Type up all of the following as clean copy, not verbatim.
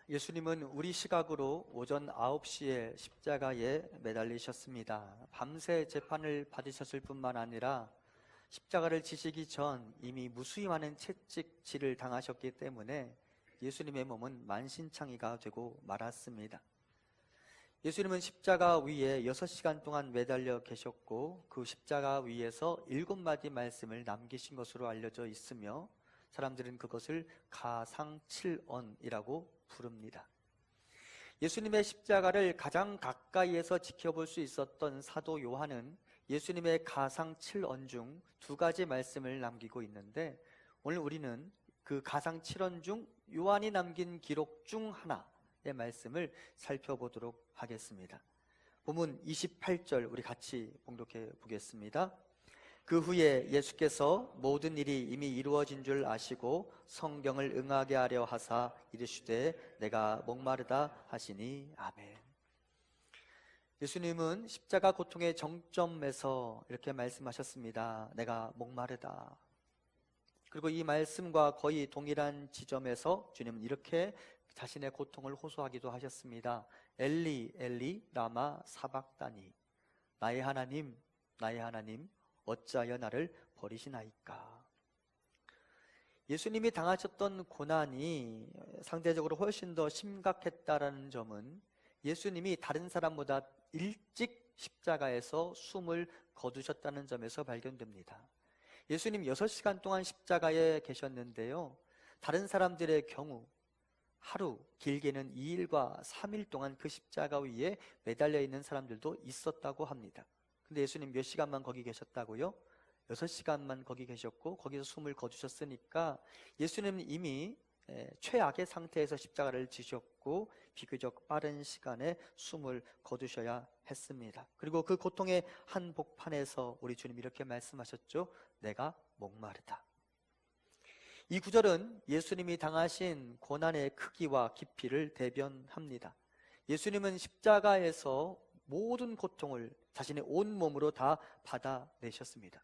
예수님은 우리 시각으로 오전 9시에 십자가에 매달리셨습니다. 밤새 재판을 받으셨을 뿐만 아니라 십자가를 지시기 전 이미 무수히 많은 채찍질을 당하셨기 때문에 예수님의 몸은 만신창이가 되고 말았습니다. 예수님은 십자가 위에 6시간 동안 매달려 계셨고 그 십자가 위에서 7마디 말씀을 남기신 것으로 알려져 있으며 사람들은 그것을 가상칠언이라고 부릅니다. 예수님의 십자가를 가장 가까이에서 지켜볼 수 있었던 사도 요한은 예수님의 가상칠언 중 2가지 말씀을 남기고 있는데, 오늘 우리는 그 가상칠언 중 요한이 남긴 기록 중 하나의 말씀을 살펴보도록 하겠습니다. 본문 28절 우리 같이 봉독해 보겠습니다. 그 후에 예수께서 모든 일이 이미 이루어진 줄 아시고 성경을 응하게 하려 하사 이르시되 내가 목마르다 하시니 아멘. 예수님은 십자가 고통의 정점에서 이렇게 말씀하셨습니다. 내가 목마르다. 그리고 이 말씀과 거의 동일한 지점에서 주님은 이렇게 자신의 고통을 호소하기도 하셨습니다. 엘리 엘리 라마 사박다니, 나의 하나님 나의 하나님 어찌하여 나를 버리시나이까. 예수님이 당하셨던 고난이 상대적으로 훨씬 더 심각했다라는 점은 예수님이 다른 사람보다 일찍 십자가에서 숨을 거두셨다는 점에서 발견됩니다. 예수님 6시간 동안 십자가에 계셨는데요, 다른 사람들의 경우 하루, 길게는 2일과 3일 동안 그 십자가 위에 매달려 있는 사람들도 있었다고 합니다. 근데 예수님 몇 시간만 거기 계셨다고요? 6시간만 거기 계셨고 거기서 숨을 거두셨으니까 예수님은 이미 최악의 상태에서 십자가를 지셨고 비교적 빠른 시간에 숨을 거두셔야 했습니다. 그리고 그 고통의 한복판에서 우리 주님 이렇게 말씀하셨죠. 내가 목마르다. 이 구절은 예수님이 당하신 고난의 크기와 깊이를 대변합니다. 예수님은 십자가에서 모든 고통을 자신의 온몸으로 다 받아내셨습니다.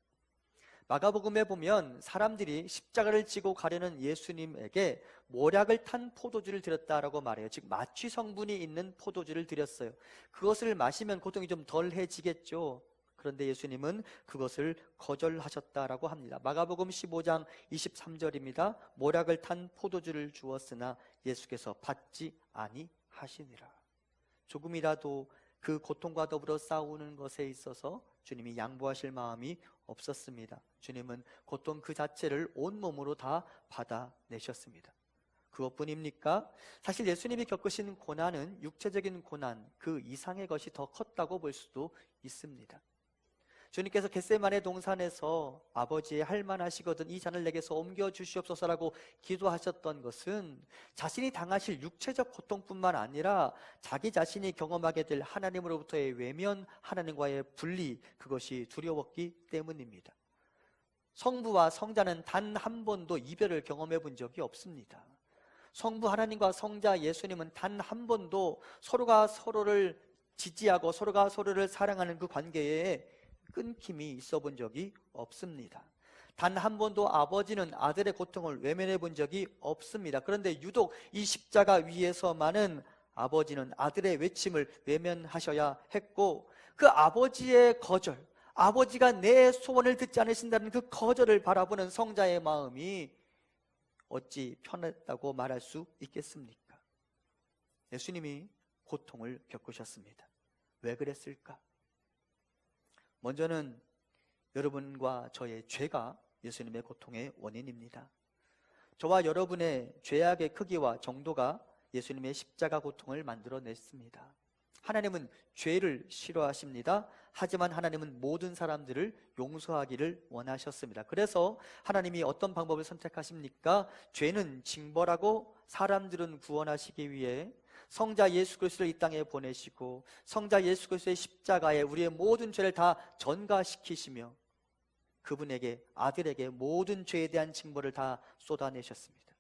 마가복음에 보면 사람들이 십자가를 지고 가려는 예수님에게 모략을 탄 포도주를 드렸다라고 말해요. 즉 마취 성분이 있는 포도주를 드렸어요. 그것을 마시면 고통이 좀 덜해지겠죠. 그런데 예수님은 그것을 거절하셨다라고 합니다. 마가복음 15장 23절입니다. 모략을 탄 포도주를 주었으나 예수께서 받지 아니하시니라. 조금이라도 그 고통과 더불어 싸우는 것에 있어서 주님이 양보하실 마음이 없었습니다. 주님은 고통 그 자체를 온몸으로 다 받아내셨습니다. 그것뿐입니까? 사실 예수님이 겪으신 고난은 육체적인 고난 그 이상의 것이 더 컸다고 볼 수도 있습니다. 주님께서 겟세마네 동산에서 아버지 할만하시거든 이 잔을 내게서 옮겨 주시옵소서라고 기도하셨던 것은 자신이 당하실 육체적 고통뿐만 아니라 자기 자신이 경험하게 될 하나님으로부터의 외면, 하나님과의 분리, 그것이 두려웠기 때문입니다. 성부와 성자는 단 한 번도 이별을 경험해 본 적이 없습니다. 성부 하나님과 성자 예수님은 단 한 번도 서로가 서로를 지지하고 서로가 서로를 사랑하는 그 관계에 끊김이 있어 본 적이 없습니다. 단 한 번도 아버지는 아들의 고통을 외면해 본 적이 없습니다. 그런데 유독 이 십자가 위에서만은 아버지는 아들의 외침을 외면하셔야 했고, 그 아버지의 거절, 아버지가 내 소원을 듣지 않으신다는 그 거절을 바라보는 성자의 마음이 어찌 편했다고 말할 수 있겠습니까? 예수님이 고통을 겪으셨습니다. 왜 그랬을까? 먼저는 여러분과 저의 죄가 예수님의 고통의 원인입니다. 저와 여러분의 죄악의 크기와 정도가 예수님의 십자가 고통을 만들어냈습니다. 하나님은 죄를 싫어하십니다. 하지만 하나님은 모든 사람들을 용서하기를 원하셨습니다. 그래서 하나님이 어떤 방법을 선택하십니까? 죄는 징벌하고 사람들은 구원하시기 위해 성자 예수 그리스도를 이 땅에 보내시고 성자 예수 그리스도의 십자가에 우리의 모든 죄를 다 전가시키시며 그분에게, 아들에게 모든 죄에 대한 징벌을 다 쏟아내셨습니다.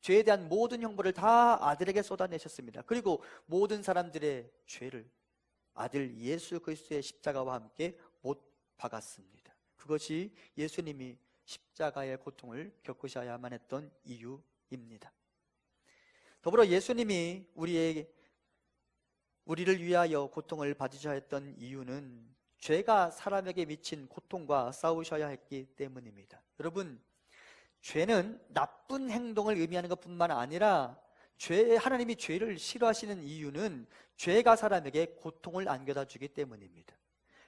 죄에 대한 모든 형벌을 다 아들에게 쏟아내셨습니다. 그리고 모든 사람들의 죄를 아들 예수 그리스도의 십자가와 함께 못 박았습니다. 그것이 예수님이 십자가의 고통을 겪으셔야만 했던 이유입니다. 더불어 예수님이 우리를 위하여 고통을 받으셔야 했던 이유는 죄가 사람에게 미친 고통과 싸우셔야 했기 때문입니다. 여러분, 죄는 나쁜 행동을 의미하는 것뿐만 아니라 하나님이 죄를 싫어하시는 이유는 죄가 사람에게 고통을 안겨다 주기 때문입니다.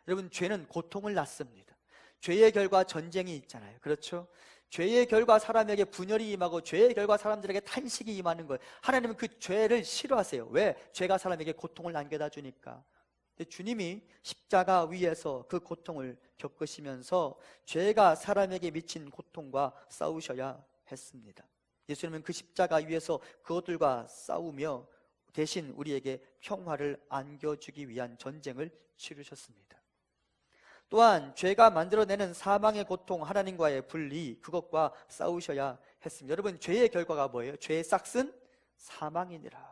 여러분, 죄는 고통을 낳습니다. 죄의 결과 전쟁이 있잖아요. 그렇죠? 죄의 결과 사람에게 분열이 임하고 죄의 결과 사람들에게 탄식이 임하는 거예요. 하나님은 그 죄를 싫어하세요. 왜? 죄가 사람에게 고통을 안겨다 주니까. 주님이 십자가 위에서 그 고통을 겪으시면서 죄가 사람에게 미친 고통과 싸우셔야 했습니다. 예수님은 그 십자가 위에서 그것들과 싸우며 대신 우리에게 평화를 안겨주기 위한 전쟁을 치르셨습니다. 또한 죄가 만들어내는 사망의 고통, 하나님과의 분리, 그것과 싸우셔야 했습니다. 여러분, 죄의 결과가 뭐예요? 죄의 싹은 사망이니라.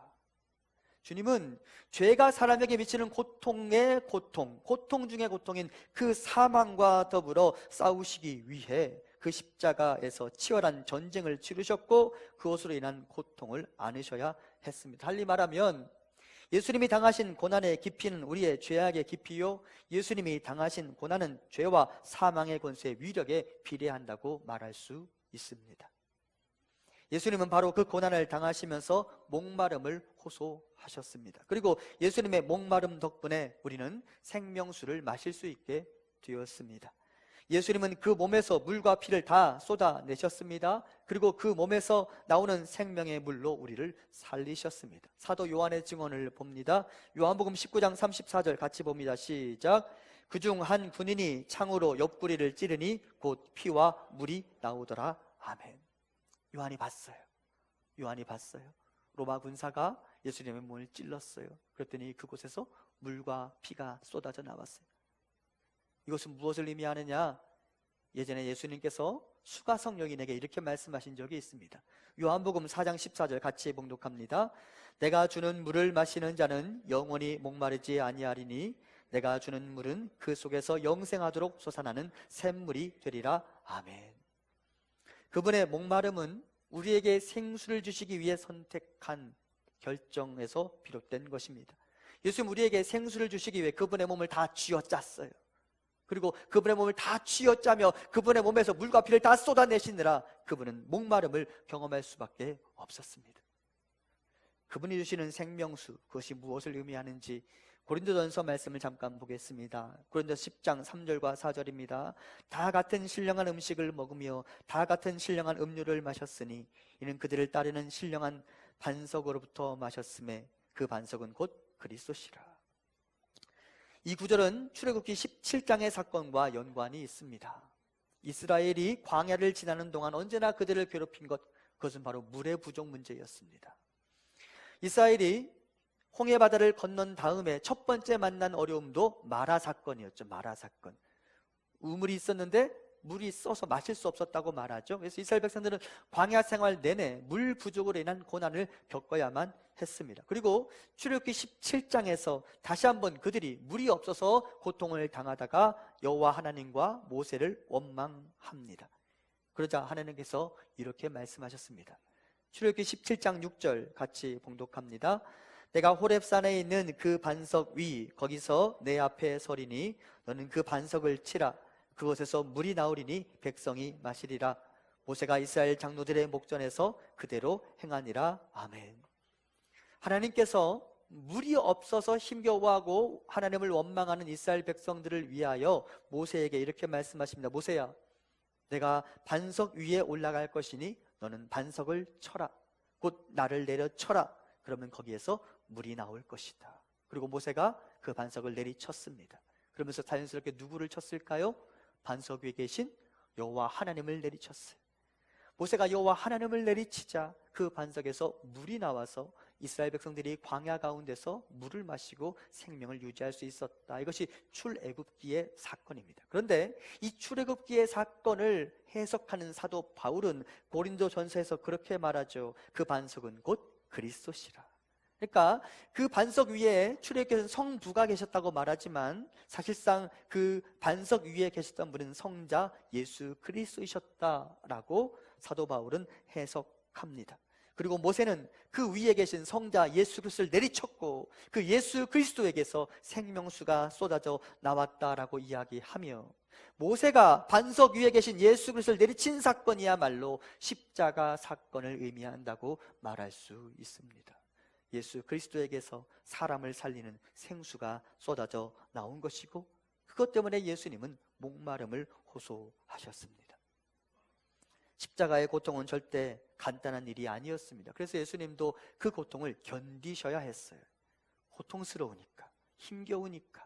주님은 죄가 사람에게 미치는 고통의 고통 중의 고통인 그 사망과 더불어 싸우시기 위해 그 십자가에서 치열한 전쟁을 치르셨고 그것으로 인한 고통을 안으셔야 했습니다. 달리 말하면 예수님이 당하신 고난의 깊이는 우리의 죄악의 깊이요, 예수님이 당하신 고난은 죄와 사망의 권세의 위력에 비례한다고 말할 수 있습니다. 예수님은 바로 그 고난을 당하시면서 목마름을 호소하셨습니다. 그리고 예수님의 목마름 덕분에 우리는 생명수를 마실 수 있게 되었습니다. 예수님은 그 몸에서 물과 피를 다 쏟아내셨습니다. 그리고 그 몸에서 나오는 생명의 물로 우리를 살리셨습니다. 사도 요한의 증언을 봅니다. 요한복음 19장 34절 같이 봅니다. 시작. 그중 한 군인이 창으로 옆구리를 찌르니 곧 피와 물이 나오더라. 아멘. 요한이 봤어요. 로마 군사가 예수님의 몸을 찔렀어요. 그랬더니 그곳에서 물과 피가 쏟아져 나왔어요. 이것은 무엇을 의미하느냐? 예전에 예수님께서 수가성 여인에게 이렇게 말씀하신 적이 있습니다. 요한복음 4장 14절 같이 봉독합니다. 내가 주는 물을 마시는 자는 영원히 목마르지 아니하리니 내가 주는 물은 그 속에서 영생하도록 솟아나는 샘물이 되리라. 아멘. 그분의 목마름은 우리에게 생수를 주시기 위해 선택한 결정에서 비롯된 것입니다. 예수님 우리에게 생수를 주시기 위해 그분의 몸을 다 쥐어짰어요. 그리고 그분의 몸을 다 쥐어짜며 그분의 몸에서 물과 피를 다 쏟아내시느라 그분은 목마름을 경험할 수밖에 없었습니다. 그분이 주시는 생명수, 그것이 무엇을 의미하는지 고린도전서 말씀을 잠깐 보겠습니다. 고린도서 10장 3절과 4절입니다. 다 같은 신령한 음식을 먹으며 다 같은 신령한 음료를 마셨으니 이는 그들을 따르는 신령한 반석으로부터 마셨음에 그 반석은 곧 그리스도시라. 이 구절은 출애굽기 17장의 사건과 연관이 있습니다. 이스라엘이 광야를 지나는 동안 언제나 그들을 괴롭힌 그것은 바로 물의 부족 문제였습니다. 이스라엘이 홍해바다를 건넌 다음에 첫 번째 만난 어려움도 마라 사건이었죠. 마라 사건. 우물이 있었는데 물이 써서 마실 수 없었다고 말하죠. 그래서 이스라엘 백성들은 광야 생활 내내 물 부족으로 인한 고난을 겪어야만 했습니다. 그리고 출애굽기 17장에서 다시 한번 그들이 물이 없어서 고통을 당하다가 여호와 하나님과 모세를 원망합니다. 그러자 하나님께서 이렇게 말씀하셨습니다. 출애굽기 17장 6절 같이 봉독합니다. 내가 호렙산에 있는 그 반석 위 거기서 내 앞에 서리니 너는 그 반석을 치라. 그곳에서 물이 나오리니 백성이 마시리라. 모세가 이스라엘 장로들의 목전에서 그대로 행하니라. 아멘. 하나님께서 물이 없어서 힘겨워하고 하나님을 원망하는 이스라엘 백성들을 위하여 모세에게 이렇게 말씀하십니다. 모세야, 내가 반석 위에 올라갈 것이니 너는 반석을 쳐라. 곧 나를 내려쳐라. 그러면 거기에서 물이 나올 것이다. 그리고 모세가 그 반석을 내리쳤습니다. 그러면서 자연스럽게 누구를 쳤을까요? 반석 위에 계신 여호와 하나님을 내리쳤어요. 모세가 여호와 하나님을 내리치자 그 반석에서 물이 나와서 이스라엘 백성들이 광야 가운데서 물을 마시고 생명을 유지할 수 있었다. 이것이 출애굽기의 사건입니다. 그런데 이 출애굽기의 사건을 해석하는 사도 바울은 고린도전서에서 그렇게 말하죠. 그 반석은 곧 그리스도시라. 그러니까 그 반석 위에 출애굽기에서는 성부가 계셨다고 말하지만 사실상 그 반석 위에 계셨던 분은 성자 예수 그리스도이셨다라고 사도 바울은 해석합니다. 그리고 모세는 그 위에 계신 성자 예수 그리스도를 내리쳤고 그 예수 그리스도에게서 생명수가 쏟아져 나왔다라고 이야기하며, 모세가 반석 위에 계신 예수 그리스도를 내리친 사건이야말로 십자가 사건을 의미한다고 말할 수 있습니다. 예수 그리스도에게서 사람을 살리는 생수가 쏟아져 나온 것이고, 그것 때문에 예수님은 목마름을 호소하셨습니다. 십자가의 고통은 절대 간단한 일이 아니었습니다. 그래서 예수님도 그 고통을 견디셔야 했어요. 고통스러우니까, 힘겨우니까.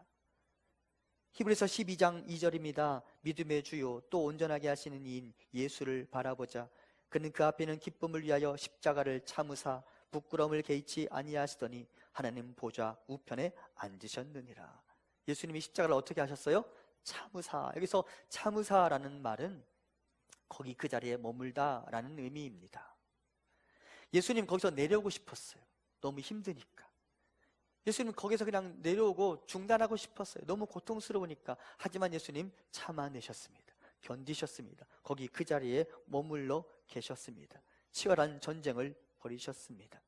히브리서 12장 2절입니다. 믿음의 주요 또 온전하게 하시는 이인 예수를 바라보자. 그는 그 앞에는 기쁨을 위하여 십자가를 참으사 부끄러움을 개의치 아니하시더니 하나님 보좌 우편에 앉으셨느니라. 예수님이 십자가를 어떻게 하셨어요? 참으사. 여기서 참으사라는 말은 거기 그 자리에 머물다라는 의미입니다. 예수님 거기서 내려오고 싶었어요. 너무 힘드니까. 예수님 거기서 그냥 내려오고 중단하고 싶었어요. 너무 고통스러우니까. 하지만 예수님 참아내셨습니다. 견디셨습니다. 거기 그 자리에 머물러 계셨습니다. 치열한 전쟁을 벌이셨습니다.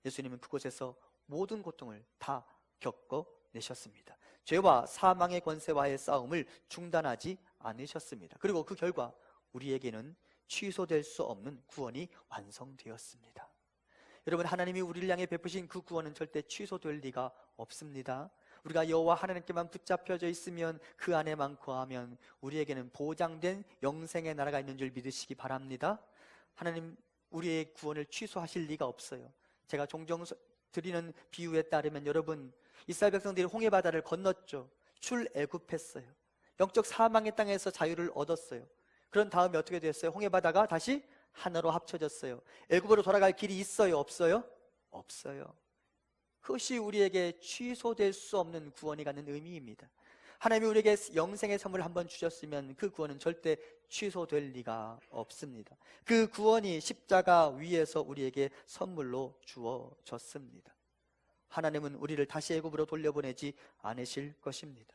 예수님은 그곳에서 모든 고통을 다 겪어내셨습니다. 죄와 사망의 권세와의 싸움을 중단하지 않으셨습니다. 그리고 그 결과 우리에게는 취소될 수 없는 구원이 완성되었습니다. 여러분, 하나님이 우리를 향해 베푸신 그 구원은 절대 취소될 리가 없습니다. 우리가 여호와 하나님께만 붙잡혀져 있으면, 그 안에만 거하면 우리에게는 보장된 영생의 나라가 있는 줄 믿으시기 바랍니다. 하나님 우리의 구원을 취소하실 리가 없어요. 제가 종종 드리는 비유에 따르면, 여러분, 이스라엘 백성들이 홍해바다를 건넜죠. 출애굽했어요. 영적 사망의 땅에서 자유를 얻었어요. 그런 다음에 어떻게 됐어요? 홍해바다가 다시 하나로 합쳐졌어요. 애굽으로 돌아갈 길이 있어요? 없어요? 없어요. 그것이 우리에게 취소될 수 없는 구원이 갖는 의미입니다. 하나님이 우리에게 영생의 선물을 한번 주셨으면 그 구원은 절대 취소될 리가 없습니다. 그 구원이 십자가 위에서 우리에게 선물로 주어졌습니다. 하나님은 우리를 다시 애굽으로 돌려보내지 않으실 것입니다.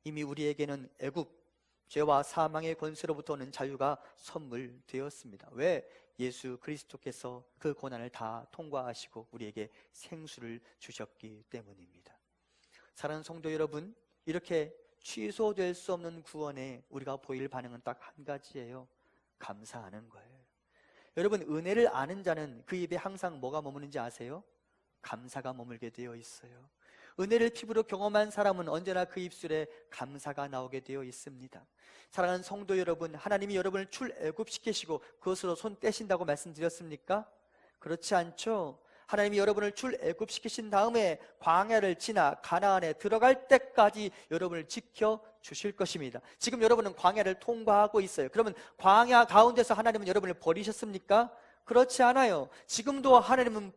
이미 우리에게는 애굽, 죄와 사망의 권세로부터 오는 자유가 선물되었습니다. 왜? 예수 그리스도께서 그 고난을 다 통과하시고 우리에게 생수를 주셨기 때문입니다. 사랑하는 성도 여러분, 이렇게 취소될 수 없는 구원에 우리가 보일 반응은 딱 한 가지예요. 감사하는 거예요. 여러분, 은혜를 아는 자는 그 입에 항상 뭐가 머무는지 아세요? 감사가 머물게 되어 있어요. 은혜를 피부로 경험한 사람은 언제나 그 입술에 감사가 나오게 되어 있습니다. 사랑하는 성도 여러분, 하나님이 여러분을 출애굽시키시고 그것으로 손 떼신다고 말씀드렸습니까? 그렇지 않죠? 하나님이 여러분을 출애굽시키신 다음에 광야를 지나 가나안에 들어갈 때까지 여러분을 지켜주실 것입니다. 지금 여러분은 광야를 통과하고 있어요. 그러면 광야 가운데서 하나님은 여러분을 버리셨습니까? 그렇지 않아요. 지금도 하나님은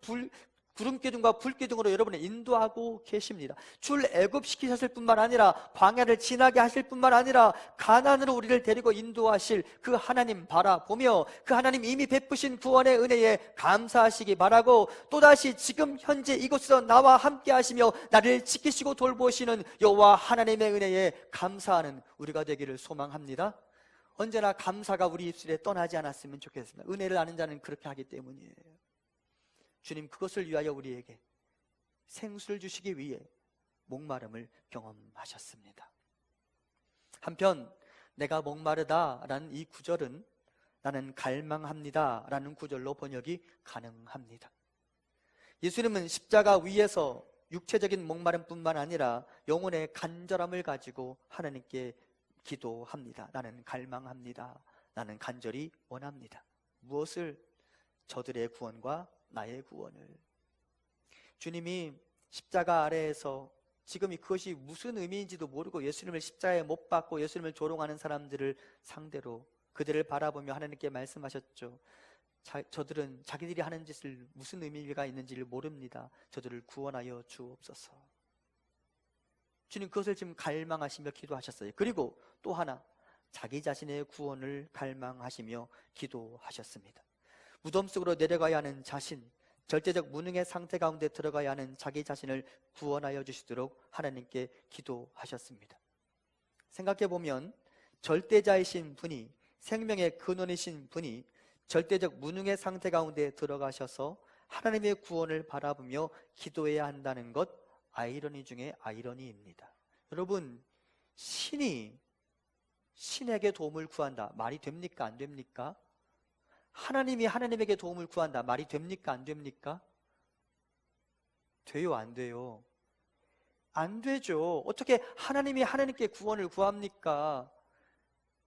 구름기둥과 불기둥으로 여러분을 인도하고 계십니다. 출애굽시키셨을 뿐만 아니라 광야를 지나게 하실 뿐만 아니라 가나안으로 우리를 데리고 인도하실 그 하나님 바라보며 그 하나님 이미 베푸신 구원의 은혜에 감사하시기 바라고, 또다시 지금 현재 이곳에서 나와 함께 하시며 나를 지키시고 돌보시는 여호와 하나님의 은혜에 감사하는 우리가 되기를 소망합니다. 언제나 감사가 우리 입술에 떠나지 않았으면 좋겠습니다. 은혜를 아는 자는 그렇게 하기 때문이에요. 주님 그것을 위하여 우리에게 생수를 주시기 위해 목마름을 경험하셨습니다. 한편 내가 목마르다라는 이 구절은 나는 갈망합니다라는 구절로 번역이 가능합니다. 예수님은 십자가 위에서 육체적인 목마름뿐만 아니라 영혼의 간절함을 가지고 하나님께 기도합니다. 나는 갈망합니다. 나는 간절히 원합니다. 무엇을? 저들의 구원과 나의 구원을. 주님이 십자가 아래에서 지금 그것이 무슨 의미인지도 모르고 예수님을 십자가에 못 박고 예수님을 조롱하는 사람들을 상대로 그들을 바라보며 하나님께 말씀하셨죠. 저들은 자기들이 하는 짓을 무슨 의미가 있는지를 모릅니다. 저들을 구원하여 주옵소서. 주님 그것을 지금 갈망하시며 기도하셨어요. 그리고 또 하나, 자기 자신의 구원을 갈망하시며 기도하셨습니다. 무덤 속으로 내려가야 하는 자신, 절대적 무능의 상태 가운데 들어가야 하는 자기 자신을 구원하여 주시도록 하나님께 기도하셨습니다. 생각해보면 절대자이신 분이, 생명의 근원이신 분이 절대적 무능의 상태 가운데 들어가셔서 하나님의 구원을 바라보며 기도해야 한다는 것, 아이러니 중에 아이러니입니다. 여러분, 신에게 도움을 구한다. 말이 됩니까? 안 됩니까? 하나님이 하나님에게 도움을 구한다. 말이 됩니까? 안 됩니까? 돼요? 안 돼요? 안 되죠. 어떻게 하나님이 하나님께 구원을 구합니까?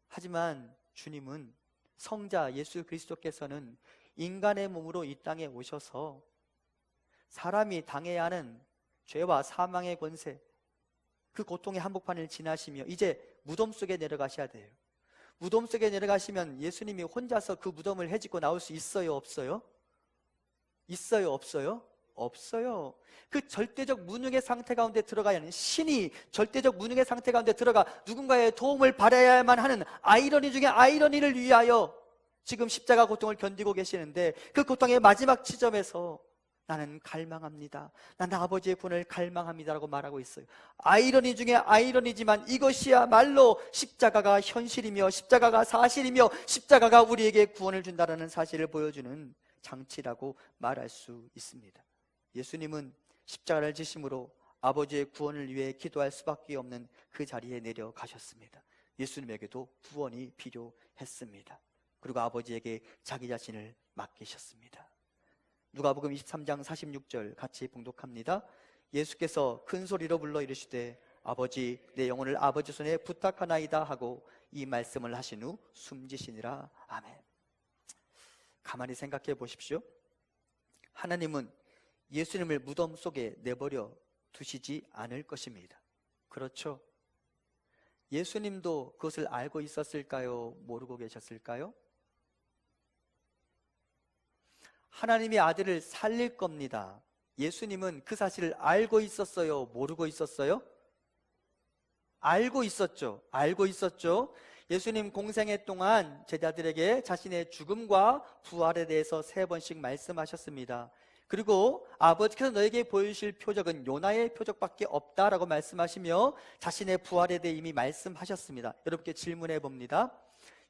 하지만 주님은, 성자 예수 그리스도께서는 인간의 몸으로 이 땅에 오셔서 사람이 당해야 하는 죄와 사망의 권세, 그 고통의 한복판을 지나시며 이제 무덤 속에 내려가셔야 돼요. 무덤 속에 내려가시면 예수님이 혼자서 그 무덤을 헤집고 나올 수 있어요? 없어요? 있어요? 없어요? 없어요. 그 절대적 무능의 상태 가운데 들어가야 하는, 신이 절대적 무능의 상태 가운데 들어가 누군가의 도움을 받아야만 하는 아이러니 중에 아이러니를 위하여 지금 십자가 고통을 견디고 계시는데, 그 고통의 마지막 지점에서 나는 갈망합니다, 나는 아버지의 구원을 갈망합니다라고 말하고 있어요. 아이러니 중에 아이러니지만 이것이야말로 십자가가 현실이며 십자가가 사실이며 십자가가 우리에게 구원을 준다는 사실을 보여주는 장치라고 말할 수 있습니다. 예수님은 십자가를 지심으로 아버지의 구원을 위해 기도할 수밖에 없는 그 자리에 내려가셨습니다. 예수님에게도 구원이 필요했습니다. 그리고 아버지에게 자기 자신을 맡기셨습니다. 누가복음 23장 46절 같이 봉독합니다. 예수께서 큰 소리로 불러 이르시되 아버지, 내 영혼을 아버지 손에 부탁하나이다 하고 이 말씀을 하신 후 숨지시니라. 아멘. 가만히 생각해 보십시오. 하나님은 예수님을 무덤 속에 내버려 두시지 않을 것입니다. 그렇죠? 예수님도 그것을 알고 있었을까요? 모르고 계셨을까요? 하나님의 아들을 살릴 겁니다. 예수님은 그 사실을 알고 있었어요? 모르고 있었어요? 알고 있었죠. 알고 있었죠. 예수님 공생애 동안 제자들에게 자신의 죽음과 부활에 대해서 3번씩 말씀하셨습니다. 그리고 아버지께서 너에게 보여주실 표적은 요나의 표적밖에 없다라고 말씀하시며 자신의 부활에 대해 이미 말씀하셨습니다. 여러분께 질문해 봅니다.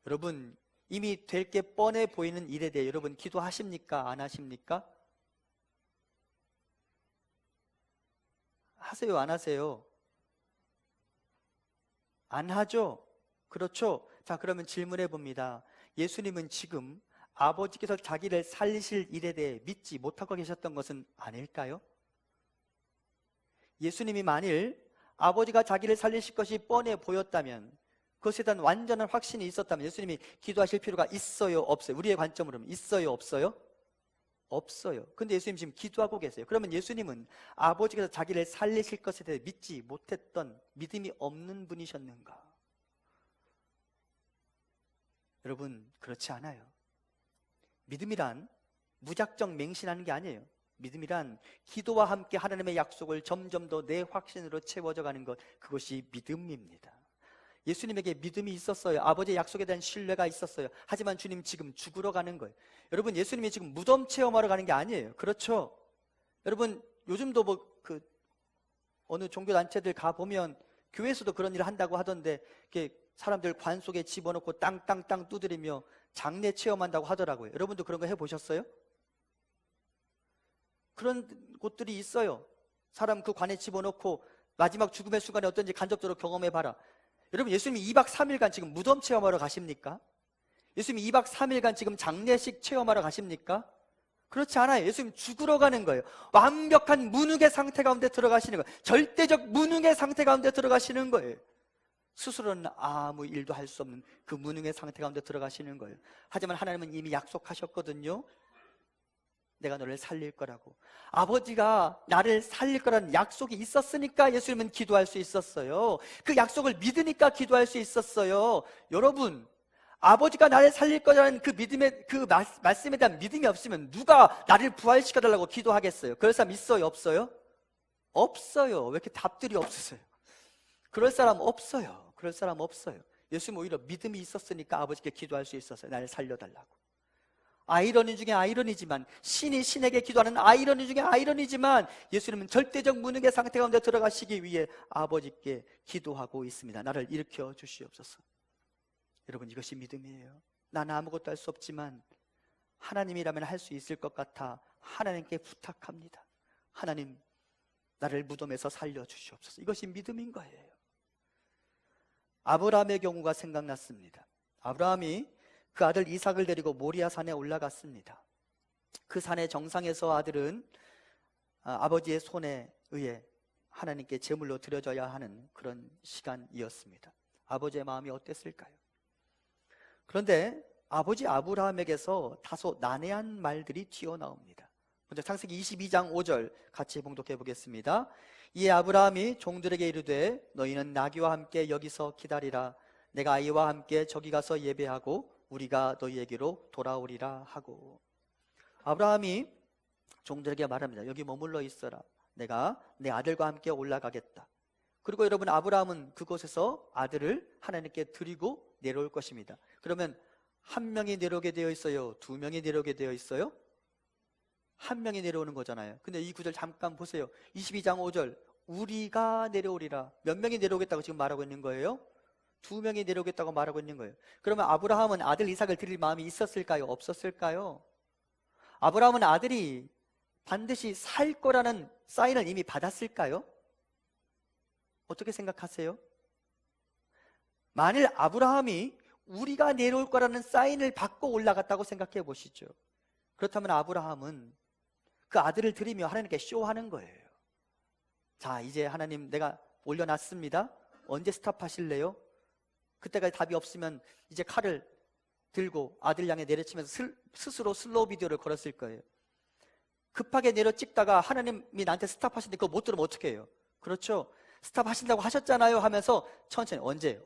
여러분, 이미 될 게 뻔해 보이는 일에 대해 여러분 기도하십니까? 안 하십니까? 하세요? 안 하세요? 안 하죠? 그렇죠? 자, 그러면 질문해 봅니다. 예수님은 지금 아버지께서 자기를 살리실 일에 대해 믿지 못하고 계셨던 것은 아닐까요? 예수님이 만일 아버지가 자기를 살리실 것이 뻔해 보였다면, 그것에 대한 완전한 확신이 있었다면 예수님이 기도하실 필요가 있어요? 없어요? 우리의 관점으로 있어요? 없어요? 없어요. 근데 예수님 지금 기도하고 계세요. 그러면 예수님은 아버지께서 자기를 살리실 것에 대해 믿지 못했던, 믿음이 없는 분이셨는가? 여러분, 그렇지 않아요. 믿음이란 무작정 맹신하는 게 아니에요. 믿음이란 기도와 함께 하나님의 약속을 점점 더 내 확신으로 채워져 가는 것, 그것이 믿음입니다. 예수님에게 믿음이 있었어요. 아버지의 약속에 대한 신뢰가 있었어요. 하지만 주님 지금 죽으러 가는 거예요. 여러분, 예수님이 지금 무덤 체험하러 가는 게 아니에요. 그렇죠? 여러분, 요즘도 어느 종교단체들 가보면 교회에서도 그런 일을 한다고 하던데, 이렇게 사람들 관 속에 집어넣고 땅땅땅 두드리며 장례 체험한다고 하더라고요. 여러분도 그런 거 해보셨어요? 그런 곳들이 있어요. 사람 그 관에 집어넣고 마지막 죽음의 순간에 어떤지 간접적으로 경험해봐라. 여러분, 예수님이 2박 3일간 지금 무덤 체험하러 가십니까? 예수님이 2박 3일간 지금 장례식 체험하러 가십니까? 그렇지 않아요. 예수님 죽으러 가는 거예요. 완벽한 무능의 상태 가운데 들어가시는 거예요. 절대적 무능의 상태 가운데 들어가시는 거예요. 스스로는 아무 일도 할 수 없는 그 무능의 상태 가운데 들어가시는 거예요. 하지만 하나님은 이미 약속하셨거든요. 내가 너를 살릴 거라고. 아버지가 나를 살릴 거라는 약속이 있었으니까 예수님은 기도할 수 있었어요. 그 약속을 믿으니까 기도할 수 있었어요. 여러분, 아버지가 나를 살릴 거라는 그 믿음의 그 말씀에 대한 믿음이 없으면 누가 나를 부활시켜달라고 기도하겠어요? 그럴 사람 있어요? 없어요? 없어요. 왜 이렇게 답들이 없으세요? 그럴 사람 없어요. 그럴 사람 없어요. 예수님 오히려 믿음이 있었으니까 아버지께 기도할 수 있었어요. 나를 살려달라고. 아이러니 중에 아이러니지만, 신이 신에게 기도하는 아이러니 중에 아이러니지만, 예수님은 절대적 무능의 상태 가운데 들어가시기 위해 아버지께 기도하고 있습니다. 나를 일으켜 주시옵소서. 여러분, 이것이 믿음이에요. 나는 아무것도 할 수 없지만 하나님이라면 할 수 있을 것 같아 하나님께 부탁합니다. 하나님, 나를 무덤에서 살려주시옵소서. 이것이 믿음인 거예요. 아브라함의 경우가 생각났습니다. 아브라함이 그 아들 이삭을 데리고 모리아 산에 올라갔습니다. 그 산의 정상에서 아들은 아버지의 손에 의해 하나님께 제물로 드려져야 하는 그런 시간이었습니다. 아버지의 마음이 어땠을까요? 그런데 아버지 아브라함에게서 다소 난해한 말들이 튀어나옵니다. 먼저 창세기 22장 5절 같이 봉독해 보겠습니다. 이에 아브라함이 종들에게 이르되 너희는 나귀와 함께 여기서 기다리라. 내가 아이와 함께 저기 가서 예배하고 우리가 너희에게로 돌아오리라 하고, 아브라함이 종들에게 말합니다. 여기 머물러 있어라. 내가 내 아들과 함께 올라가겠다. 그리고 여러분, 아브라함은 그곳에서 아들을 하나님께 드리고 내려올 것입니다. 그러면 한 명이 내려오게 되어 있어요? 두 명이 내려오게 되어 있어요? 한 명이 내려오는 거잖아요. 근데 이 구절 잠깐 보세요. 22장 5절 우리가 내려오리라. 몇 명이 내려오겠다고 지금 말하고 있는 거예요? 두 명이 내려오겠다고 말하고 있는 거예요. 그러면 아브라함은 아들 이삭을 드릴 마음이 있었을까요? 없었을까요? 아브라함은 아들이 반드시 살 거라는 사인을 이미 받았을까요? 어떻게 생각하세요? 만일 아브라함이 우리가 내려올 거라는 사인을 받고 올라갔다고 생각해 보시죠. 그렇다면 아브라함은 그 아들을 드리며 하나님께 쇼하는 거예요. 자, 이제 하나님 내가 올려놨습니다. 언제 스탑하실래요? 그때까지 답이 없으면 이제 칼을 들고 아들 향해 내려치면서 스스로 슬로우 비디오를 걸었을 거예요. 급하게 내려 찍다가 하나님이 나한테 스탑하시는데 그거 못 들으면 어떻게 해요? 그렇죠? 스탑하신다고 하셨잖아요 하면서 천천히 언제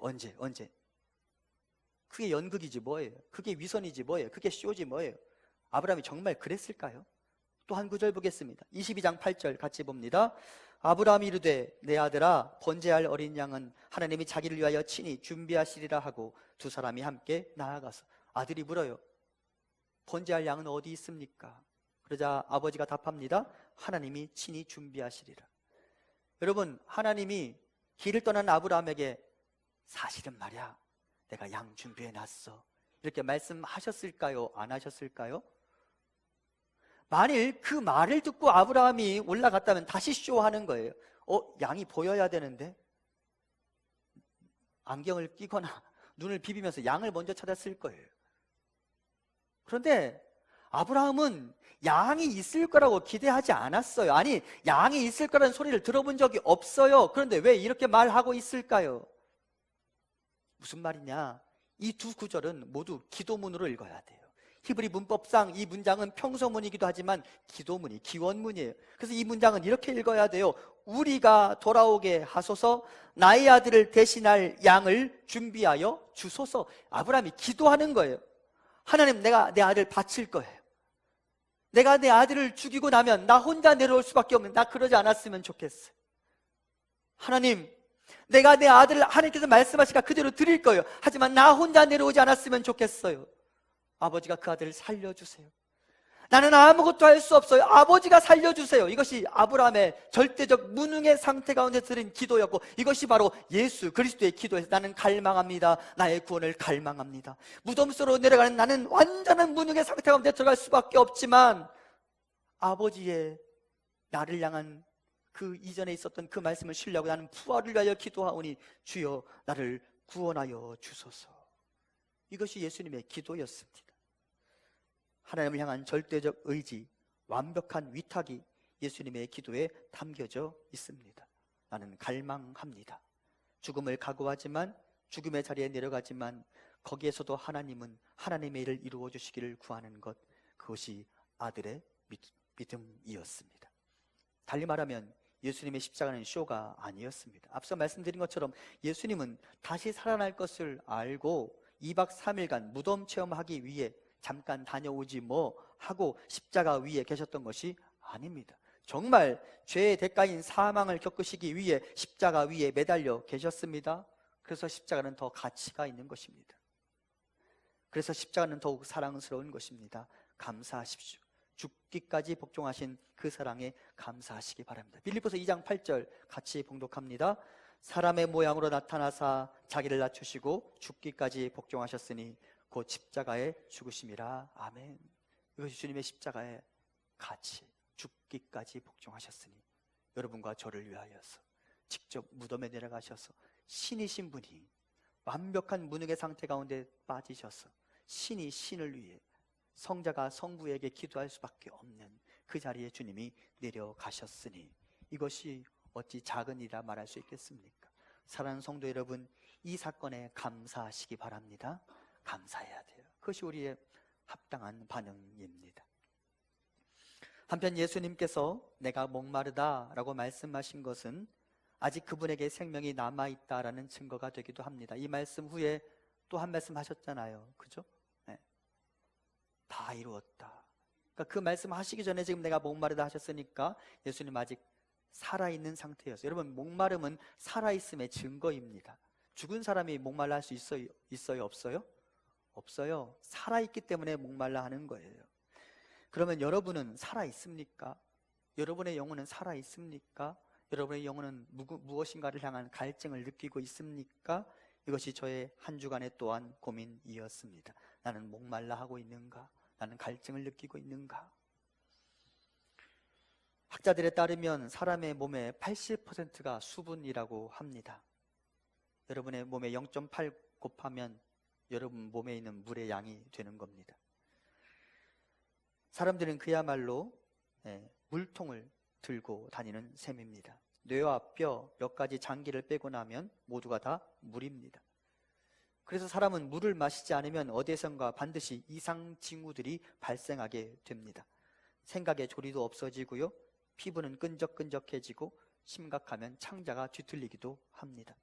그게 연극이지 뭐예요? 그게 위선이지 뭐예요? 그게 쇼지 뭐예요? 아브라함이 정말 그랬을까요? 또 한 구절 보겠습니다. 22장 8절 같이 봅니다. 아브라함이 이르되 내 아들아 번제할 어린 양은 하나님이 자기를 위하여 친히 준비하시리라 하고 두 사람이 함께 나아가서, 아들이 물어요. 번제할 양은 어디 있습니까? 그러자 아버지가 답합니다. 하나님이 친히 준비하시리라. 여러분, 하나님이 길을 떠난 아브라함에게 사실은 말이야 내가 양 준비해놨어 이렇게 말씀하셨을까요? 안 하셨을까요? 만일 그 말을 듣고 아브라함이 올라갔다면 다시 쇼하는 거예요. 양이 보여야 되는데 안경을 끼거나 눈을 비비면서 양을 먼저 찾았을 거예요. 그런데 아브라함은 양이 있을 거라고 기대하지 않았어요. 아니, 양이 있을 거라는 소리를 들어본 적이 없어요. 그런데 왜 이렇게 말하고 있을까요? 무슨 말이냐? 이 두 구절은 모두 기도문으로 읽어야 돼요. 히브리 문법상 이 문장은 평서문이기도 하지만 기도문이, 기원문이에요. 그래서 이 문장은 이렇게 읽어야 돼요. 우리가 돌아오게 하소서, 나의 아들을 대신할 양을 준비하여 주소서. 아브라함이 기도하는 거예요. 하나님, 내가 내 아들 바칠 거예요. 내가 내 아들을 죽이고 나면 나 혼자 내려올 수밖에 없는, 나 그러지 않았으면 좋겠어요. 하나님, 내가 내 아들을 하나님께서 말씀하시니까 그대로 드릴 거예요. 하지만 나 혼자 내려오지 않았으면 좋겠어요. 아버지가 그 아들을 살려주세요. 나는 아무것도 할 수 없어요. 아버지가 살려주세요. 이것이 아브라함의 절대적 무능의 상태 가운데 드린 기도였고, 이것이 바로 예수 그리스도의 기도에서 나는 갈망합니다. 나의 구원을 갈망합니다. 무덤 속으로 내려가는 나는 완전한 무능의 상태 가운데 들어갈 수밖에 없지만 아버지의 나를 향한 그 이전에 있었던 그 말씀을 신뢰하고 나는 부활을 위하여 기도하오니 주여 나를 구원하여 주소서. 이것이 예수님의 기도였습니다. 하나님을 향한 절대적 의지, 완벽한 위탁이 예수님의 기도에 담겨져 있습니다. 나는 갈망합니다. 죽음을 각오하지만, 죽음의 자리에 내려가지만 거기에서도 하나님은 하나님의 일을 이루어 주시기를 구하는 것, 그것이 아들의 믿음이었습니다. 달리 말하면 예수님의 십자가는 쇼가 아니었습니다. 앞서 말씀드린 것처럼 예수님은 다시 살아날 것을 알고 2박 3일간 무덤 체험하기 위해 잠깐 다녀오지 뭐 하고 십자가 위에 계셨던 것이 아닙니다. 정말 죄의 대가인 사망을 겪으시기 위해 십자가 위에 매달려 계셨습니다. 그래서 십자가는 더 가치가 있는 것입니다. 그래서 십자가는 더욱 사랑스러운 것입니다. 감사하십시오. 죽기까지 복종하신 그 사랑에 감사하시기 바랍니다. 빌립보서 2장 8절 같이 봉독합니다. 사람의 모양으로 나타나사 자기를 낮추시고 죽기까지 복종하셨으니 곧 십자가에 죽으심이라. 아멘. 이것이 주님의 십자가의 가치, 죽기까지 복종하셨으니 여러분과 저를 위하여서 직접 무덤에 내려가셔서 신이신 분이 완벽한 무능의 상태 가운데 빠지셔서 신이 신을 위해, 성자가 성부에게 기도할 수밖에 없는 그 자리에 주님이 내려가셨으니 이것이 어찌 작은 일이라 말할 수 있겠습니까? 사랑하는 성도 여러분, 이 사건에 감사하시기 바랍니다. 감사해야 돼요. 그것이 우리의 합당한 반응입니다. 한편 예수님께서 내가 목마르다 라고 말씀하신 것은 아직 그분에게 생명이 남아있다라는 증거가 되기도 합니다. 이 말씀 후에 또 한 말씀 하셨잖아요. 그죠? 네. 다 이루었다. 그러니까 그 말씀 하시기 전에 지금 내가 목마르다 하셨으니까 예수님 아직 살아있는 상태였어요. 여러분, 목마름은 살아있음의 증거입니다. 죽은 사람이 목말라 할 수 있어요? 없어요? 없어요. 살아있기 때문에 목말라 하는 거예요. 그러면 여러분은 살아있습니까? 여러분의 영혼은 살아있습니까? 여러분의 영혼은 무엇인가를 향한 갈증을 느끼고 있습니까? 이것이 저의 한 주간의 또한 고민이었습니다. 나는 목말라 하고 있는가? 나는 갈증을 느끼고 있는가? 학자들에 따르면 사람의 몸의 80%가 수분이라고 합니다. 여러분의 몸에 0.8 곱하면 여러분 몸에 있는 물의 양이 되는 겁니다. 사람들은 그야말로 물통을 들고 다니는 셈입니다. 뇌와 뼈, 몇 가지 장기를 빼고 나면 모두가 다 물입니다. 그래서 사람은 물을 마시지 않으면 어디선가 반드시 이상 징후들이 발생하게 됩니다. 생각의 조리도 없어지고요, 피부는 끈적끈적해지고 심각하면 창자가 뒤틀리기도 합니다.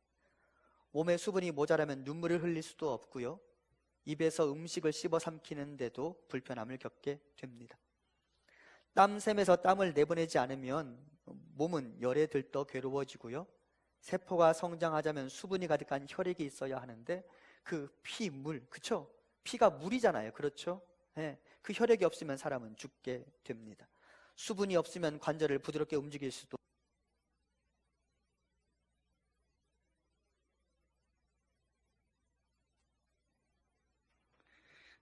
몸에 수분이 모자라면 눈물을 흘릴 수도 없고요, 입에서 음식을 씹어 삼키는데도 불편함을 겪게 됩니다. 땀샘에서 땀을 내보내지 않으면 몸은 열에 들떠 괴로워지고요, 세포가 성장하자면 수분이 가득한 혈액이 있어야 하는데 그 피, 물, 그쵸? 피가 물이잖아요. 그렇죠? 네. 그 혈액이 없으면 사람은 죽게 됩니다. 수분이 없으면 관절을 부드럽게 움직일 수도,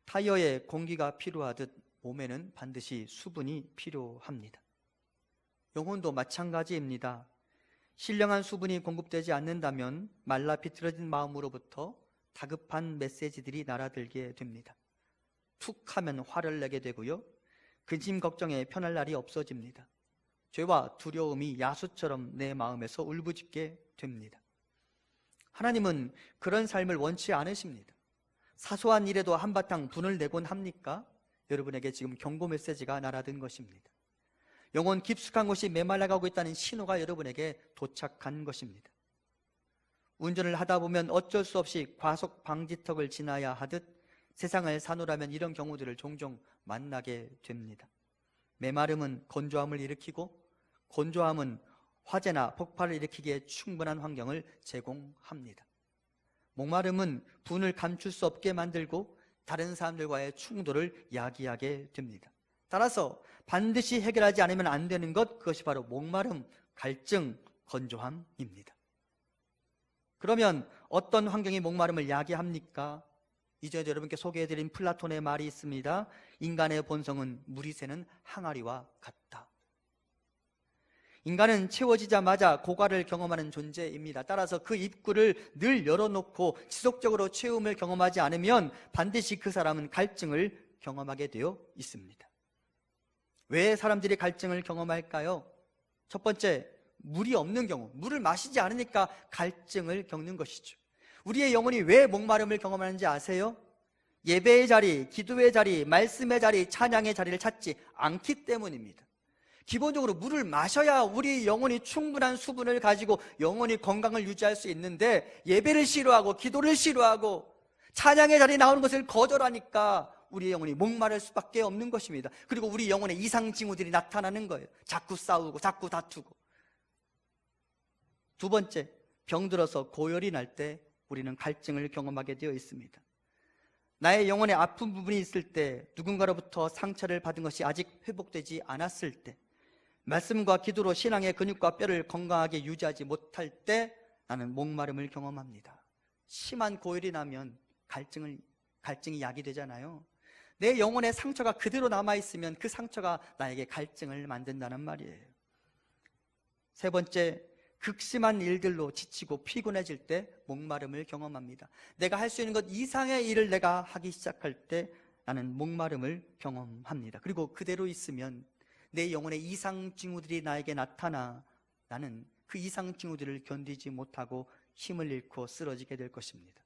타이어에 공기가 필요하듯 몸에는 반드시 수분이 필요합니다. 영혼도 마찬가지입니다. 신령한 수분이 공급되지 않는다면 말라 비틀어진 마음으로부터 다급한 메시지들이 날아들게 됩니다. 툭 하면 화를 내게 되고요, 근심 걱정에 편할 날이 없어집니다. 죄와 두려움이 야수처럼 내 마음에서 울부짖게 됩니다. 하나님은 그런 삶을 원치 않으십니다. 사소한 일에도 한바탕 분을 내곤 합니까? 여러분에게 지금 경고 메시지가 날아든 것입니다. 영혼 깊숙한 곳이 메말라가고 있다는 신호가 여러분에게 도착한 것입니다. 운전을 하다 보면 어쩔 수 없이 과속 방지턱을 지나야 하듯 세상을 사노라면 이런 경우들을 종종 만나게 됩니다. 메마름은 건조함을 일으키고, 건조함은 화재나 폭발을 일으키기에 충분한 환경을 제공합니다. 목마름은 분을 감출 수 없게 만들고 다른 사람들과의 충돌을 야기하게 됩니다. 따라서 반드시 해결하지 않으면 안 되는 것, 그것이 바로 목마름, 갈증, 건조함입니다. 그러면 어떤 환경이 목마름을 야기합니까? 이전에 여러분께 소개해드린 플라톤의 말이 있습니다. 인간의 본성은 물이 새는 항아리와 같다. 인간은 채워지자마자 고갈을 경험하는 존재입니다. 따라서 그 입구를 늘 열어놓고 지속적으로 채움을 경험하지 않으면 반드시 그 사람은 갈증을 경험하게 되어 있습니다. 왜 사람들이 갈증을 경험할까요? 첫 번째, 물이 없는 경우, 물을 마시지 않으니까 갈증을 겪는 것이죠. 우리의 영혼이 왜 목마름을 경험하는지 아세요? 예배의 자리, 기도의 자리, 말씀의 자리, 찬양의 자리를 찾지 않기 때문입니다. 기본적으로 물을 마셔야 우리 영혼이 충분한 수분을 가지고 영혼이 건강을 유지할 수 있는데, 예배를 싫어하고 기도를 싫어하고 찬양의 자리에 나오는 것을 거절하니까 우리의 영혼이 목마를 수밖에 없는 것입니다. 그리고 우리 영혼에 이상 징후들이 나타나는 거예요. 자꾸 싸우고 자꾸 다투고. 두 번째, 병들어서 고열이 날 때 우리는 갈증을 경험하게 되어 있습니다. 나의 영혼에 아픈 부분이 있을 때, 누군가로부터 상처를 받은 것이 아직 회복되지 않았을 때, 말씀과 기도로 신앙의 근육과 뼈를 건강하게 유지하지 못할 때 나는 목마름을 경험합니다. 심한 고열이 나면 갈증이 약이 되잖아요. 내 영혼의 상처가 그대로 남아있으면 그 상처가 나에게 갈증을 만든다는 말이에요. 세 번째, 극심한 일들로 지치고 피곤해질 때 목마름을 경험합니다. 내가 할 수 있는 것 이상의 일을 내가 하기 시작할 때 나는 목마름을 경험합니다. 그리고 그대로 있으면 내 영혼의 이상 징후들이 나에게 나타나 나는 그 이상 징후들을 견디지 못하고 힘을 잃고 쓰러지게 될 것입니다.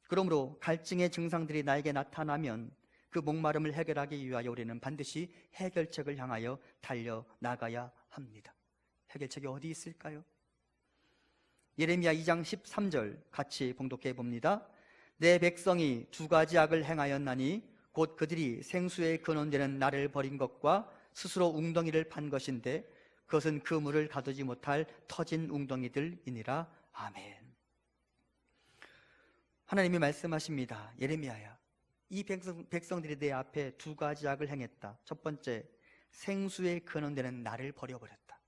그러므로 갈증의 증상들이 나에게 나타나면 그 목마름을 해결하기 위하여 우리는 반드시 해결책을 향하여 달려나가야 합니다. 해결책이 어디 있을까요? 예레미야 2장 13절 같이 봉독해 봅니다. 내 백성이 두 가지 악을 행하였나니 곧 그들이 생수의 근원되는 나를 버린 것과 스스로 웅덩이를 판 것인데 그것은 그 물을 가두지 못할 터진 웅덩이들이니라. 아멘. 하나님이 말씀하십니다. 예레미야야, 이 백성들이 내 앞에 두 가지 악을 행했다. 첫 번째, 생수의 근원되는 나를 버려버렸다.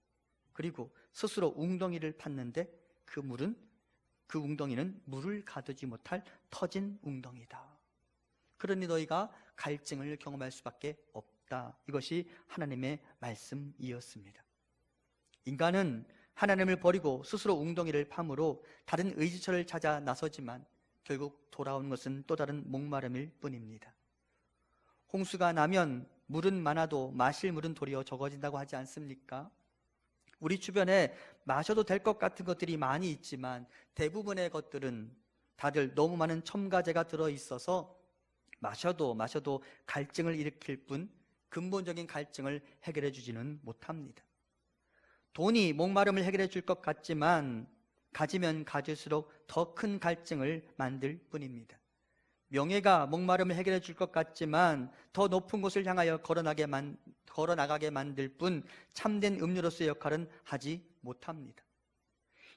그리고 스스로 웅덩이를 팠는데 그 웅덩이는 물을 가두지 못할 터진 웅덩이다. 그러니 너희가 갈증을 경험할 수밖에 없다. 이것이 하나님의 말씀이었습니다. 인간은 하나님을 버리고 스스로 웅덩이를 파므로 다른 의지처를 찾아 나서지만 결국 돌아오는 것은 또 다른 목마름일 뿐입니다. 홍수가 나면 물은 많아도 마실 물은 도리어 적어진다고 하지 않습니까? 우리 주변에 마셔도 될 것 같은 것들이 많이 있지만 대부분의 것들은 다들 너무 많은 첨가제가 들어있어서 마셔도 갈증을 일으킬 뿐 근본적인 갈증을 해결해 주지는 못합니다. 돈이 목마름을 해결해 줄 것 같지만 가지면 가질수록 더 큰 갈증을 만들 뿐입니다. 명예가 목마름을 해결해 줄 것 같지만 더 높은 곳을 향하여 걸어나가게 만들 뿐 참된 음료로서의 역할은 하지 못합니다.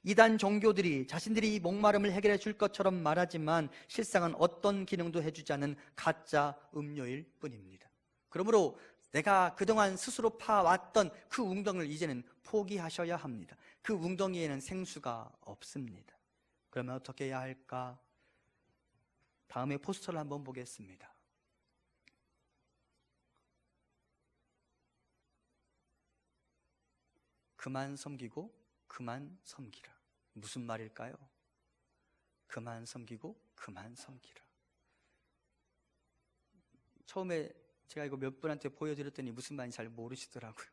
이단 종교들이 자신들이 이 목마름을 해결해 줄 것처럼 말하지만 실상은 어떤 기능도 해주지 않는 가짜 음료일 뿐입니다. 그러므로 내가 그동안 스스로 파왔던 그 웅덩이를 이제는 포기하셔야 합니다. 그 웅덩이에는 생수가 없습니다. 그러면 어떻게 해야 할까? 다음에 포스터를 한번 보겠습니다. 그만 섬기고 그만 섬기라. 무슨 말일까요? 그만 섬기고 그만 섬기라. 처음에 제가 이거 몇 분한테 보여드렸더니 무슨 말인지 잘 모르시더라고요.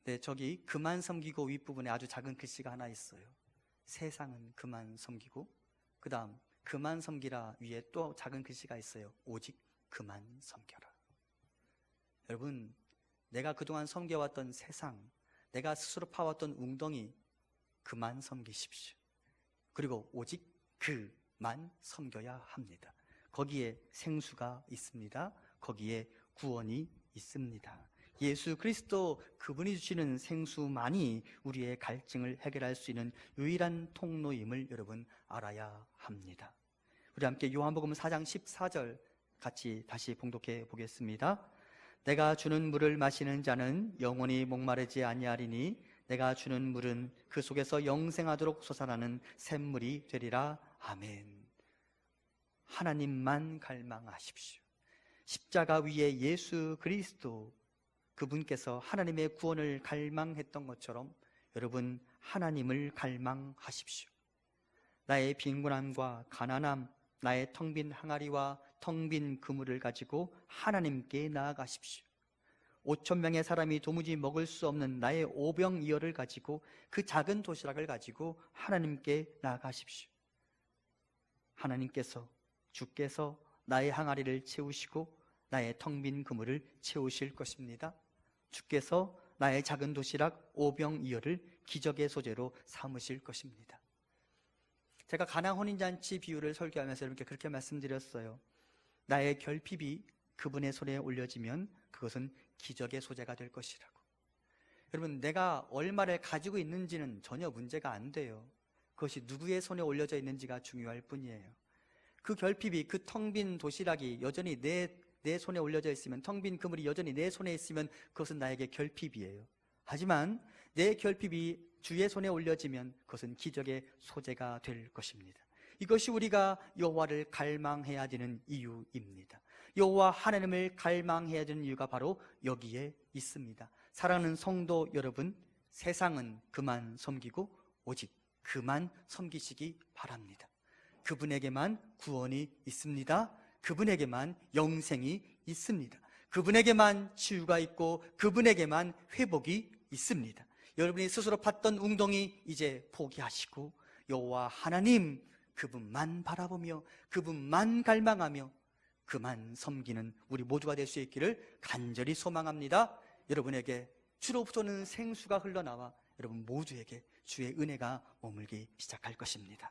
네, 저기 그만 섬기고 윗부분에 아주 작은 글씨가 하나 있어요. 세상은 그만 섬기고, 그 다음 그만 섬기라 위에 또 작은 글씨가 있어요. 오직 그만 섬겨라. 여러분, 내가 그동안 섬겨왔던 세상, 내가 스스로 파왔던 웅덩이 그만 섬기십시오. 그리고 오직 그만 섬겨야 합니다. 거기에 생수가 있습니다. 거기에 구원이 있습니다. 예수 그리스도 그분이 주시는 생수만이 우리의 갈증을 해결할 수 있는 유일한 통로임을 여러분 알아야 합니다. 우리 함께 요한복음 4장 14절 같이 다시 봉독해 보겠습니다. 내가 주는 물을 마시는 자는 영원히 목마르지 아니하리니 내가 주는 물은 그 속에서 영생하도록 솟아나는 샘물이 되리라. 아멘. 하나님만 갈망하십시오. 십자가 위에 예수 그리스도 그분께서 하나님의 구원을 갈망했던 것처럼 여러분 하나님을 갈망하십시오. 나의 빈곤함과 가난함, 나의 텅 빈 항아리와 텅 빈 그물을 가지고 하나님께 나아가십시오. 5,000명의 사람이 도무지 먹을 수 없는 나의 오병이어를 가지고 그 작은 도시락을 가지고 하나님께 나아가십시오. 하나님께서 주께서 나의 항아리를 채우시고 나의 텅 빈 그물을 채우실 것입니다. 주께서 나의 작은 도시락 오병이어를 기적의 소재로 삼으실 것입니다. 제가 가나 혼인잔치 비유를 설교하면서 여러분께 그렇게 말씀드렸어요. 나의 결핍이 그분의 손에 올려지면 그것은 기적의 소재가 될 것이라고. 여러분, 내가 얼마를 가지고 있는지는 전혀 문제가 안 돼요. 그것이 누구의 손에 올려져 있는지가 중요할 뿐이에요. 그 결핍이, 그 텅 빈 도시락이 여전히 내 손에 올려져 있으면, 텅 빈 그물이 여전히 내 손에 있으면 그것은 나에게 결핍이에요. 하지만 내 결핍이 주의 손에 올려지면 그것은 기적의 소재가 될 것입니다. 이것이 우리가 여호와를 갈망해야 되는 이유입니다. 여호와 하나님을 갈망해야 되는 이유가 바로 여기에 있습니다. 사랑하는 성도 여러분, 세상은 그만 섬기고 오직 그만 섬기시기 바랍니다. 그분에게만 구원이 있습니다. 그분에게만 영생이 있습니다. 그분에게만 치유가 있고 그분에게만 회복이 있습니다. 여러분이 스스로 팠던 웅덩이 이제 포기하시고 여호와 하나님, 그분만 바라보며 그분만 갈망하며 그만 섬기는 우리 모두가 될 수 있기를 간절히 소망합니다. 여러분에게 주로부터 오는 생수가 흘러나와 여러분 모두에게 주의 은혜가 머물기 시작할 것입니다.